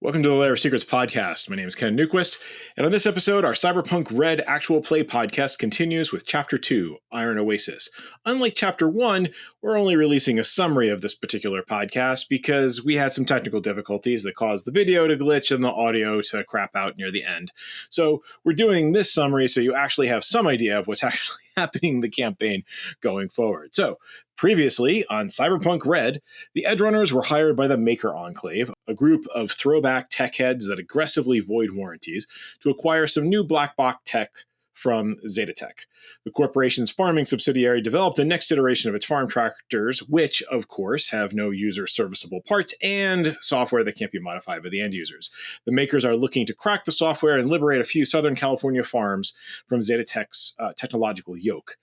Welcome to the Lair of Secrets podcast. My name is Ken Newquist, and on this episode, our Cyberpunk RED actual play podcast continues with Chapter 2, Iron Oasis. Unlike Chapter 1, we're only releasing a summary of this particular podcast because we had some technical difficulties that caused the video to glitch and the audio to crap out near the end. So we're doing this summary so you actually have some idea of what's actually happening in the campaign going forward. So, previously on Cyberpunk RED, the Edgerunners were hired by the Maker Enclave, a group of throwback tech heads that aggressively void warranties, to acquire some new black box tech from Zetatech. The corporation's farming subsidiary developed the next iteration of its farm tractors, which, of course, have no user-serviceable parts and software that can't be modified by the end users. The makers are looking to crack the software and liberate a few Southern California farms from Zetatech's technological yoke.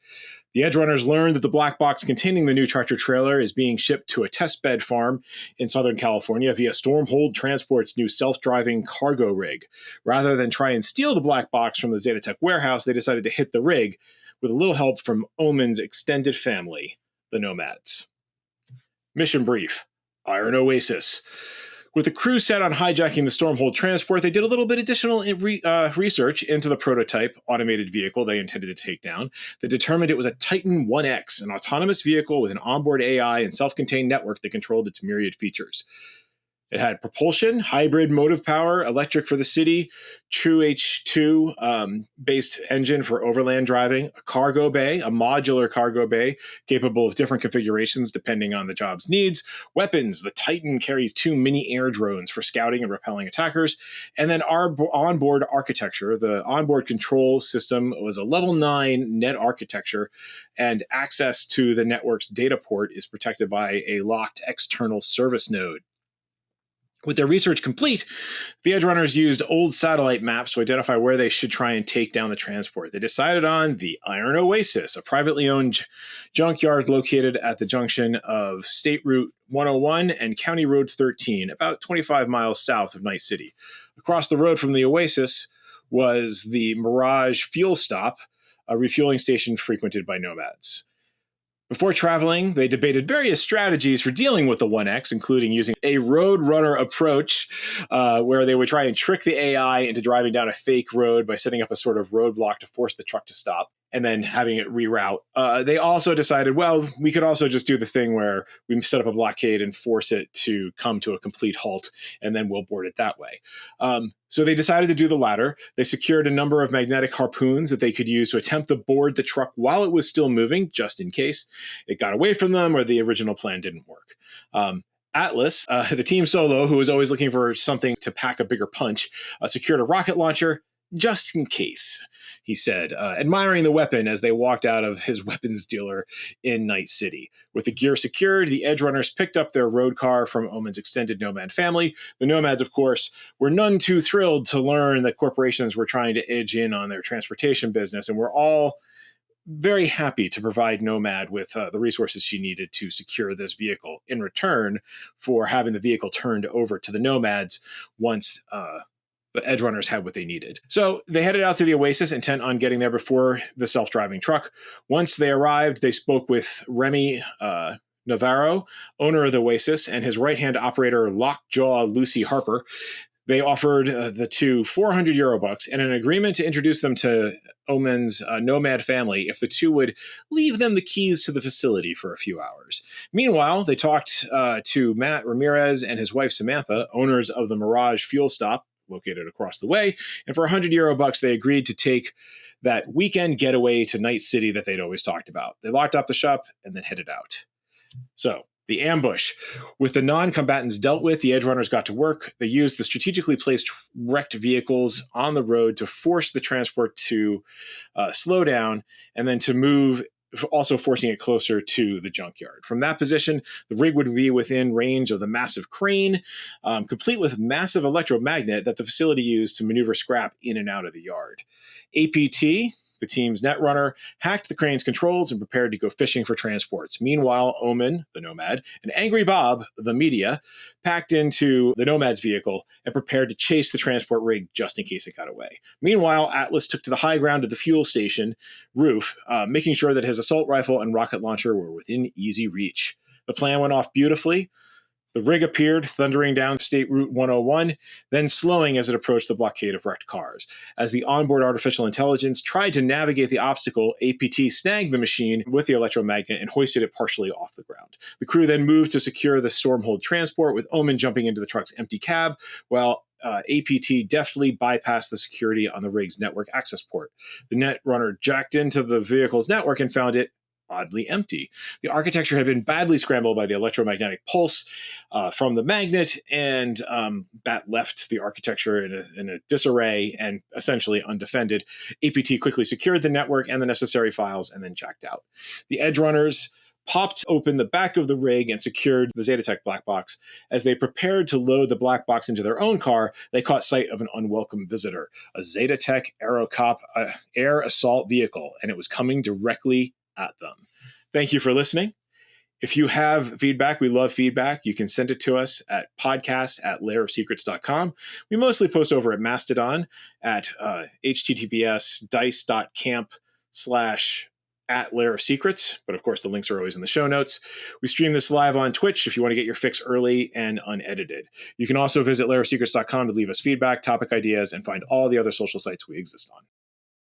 The Edgerunners learned that the black box containing the new tractor trailer is being shipped to a testbed farm in Southern California via Stormhold Transport's new self-driving cargo rig. Rather than try and steal the black box from the Zetatech warehouse, they decided to hit the rig with a little help from Omen's extended family, the Nomads. Mission brief: Iron Oasis. With the crew set on hijacking the Stormhold transport, they did a little bit additional research into the prototype automated vehicle they intended to take down. They determined it was a Titan 1X, an autonomous vehicle with an onboard AI and self-contained network that controlled its myriad features. It had propulsion, hybrid motive power, electric for the city, true H2 based engine for overland driving, a cargo bay, a modular cargo bay capable of different configurations depending on the job's needs, weapons. The Titan carries 2 mini air drones for scouting and repelling attackers, and then our onboard architecture. The onboard control system was a level 9 net architecture, and access to the network's data port is protected by a locked external service node. With their research complete, the Edgerunners used old satellite maps to identify where they should try and take down the transport. They decided on the Iron Oasis, a privately owned junkyard located at the junction of State Route 101 and County Road 13, about 25 miles south of Night City. Across the road from the Oasis was the Mirage Fuel Stop, a refueling station frequented by nomads. Before traveling, they debated various strategies for dealing with the 1X, including using a roadrunner approach, where they would try and trick the AI into driving down a fake road by setting up a sort of roadblock to force the truck to stop, and then having it reroute. They also decided, well, we could also just do the thing where we set up a blockade and force it to come to a complete halt, and then we'll board it that way. So they decided to do the latter. They secured a number of magnetic harpoons that they could use to attempt to board the truck while it was still moving, just in case it got away from them or the original plan didn't work. Atlas, the team solo, who was always looking for something to pack a bigger punch, secured a rocket launcher just in case, he said, admiring the weapon as they walked out of his weapons dealer in Night City. With the gear secured, the Edgerunners picked up their road car from Omen's extended nomad family. The nomads, of course, were none too thrilled to learn that corporations were trying to edge in on their transportation business, and were all very happy to provide Nomad with the resources she needed to secure this vehicle in return for having the vehicle turned over to the nomads once the Edgerunners had what they needed. So they headed out to the Oasis, intent on getting there before the self-driving truck. Once they arrived, they spoke with Remy Navarro, owner of the Oasis, and his right-hand operator, Lockjaw Lucy Harper. They offered the two €400 and an agreement to introduce them to Omen's nomad family if the two would leave them the keys to the facility for a few hours. Meanwhile, they talked to Matt Ramirez and his wife Samantha, owners of the Mirage Fuel Stop, located across the way, and for €100 they agreed to take that weekend getaway to Night City that they'd always talked about. They locked up the shop and then headed out. So, the ambush. With the non-combatants dealt with, the Edgerunners got to work. They used the strategically placed wrecked vehicles on the road to force the transport to slow down and then to move, also forcing it closer to the junkyard. From that position, the rig would be within range of the massive crane, complete with massive electromagnet that the facility used to maneuver scrap in and out of the yard. APT, the team's netrunner, hacked the crane's controls and prepared to go fishing for transports. Meanwhile, Omen, the Nomad, and Angry Bob, the media, packed into the Nomad's vehicle and prepared to chase the transport rig just in case it got away. Meanwhile, Atlas took to the high ground of the fuel station roof, making sure that his assault rifle and rocket launcher were within easy reach. The plan went off beautifully. The rig appeared, thundering down State Route 101, then slowing as it approached the blockade of wrecked cars. As the onboard artificial intelligence tried to navigate the obstacle, APT snagged the machine with the electromagnet and hoisted it partially off the ground. The crew then moved to secure the Stormhold transport, with Omen jumping into the truck's empty cab, while APT deftly bypassed the security on the rig's network access port. The Netrunner jacked into the vehicle's network and found it oddly empty. The architecture had been badly scrambled by the electromagnetic pulse from the magnet, and that left the architecture in a disarray and essentially undefended. APT quickly secured the network and the necessary files and then jacked out. The Edge Runners popped open the back of the rig and secured the Zetatech black box. As they prepared to load the black box into their own car, they caught sight of an unwelcome visitor, a Zetatech Aerocop air assault vehicle, and it was coming directly at them. Thank you for listening. If you have feedback, we love feedback. You can send it to us at podcast@lairofsecrets.com. We mostly post over at Mastodon at https://dice.camp/@lairofsecrets. But of course, the links are always in the show notes. We stream this live on Twitch if you want to get your fix early and unedited. You can also visit lairofsecrets.com to leave us feedback, topic ideas, and find all the other social sites we exist on.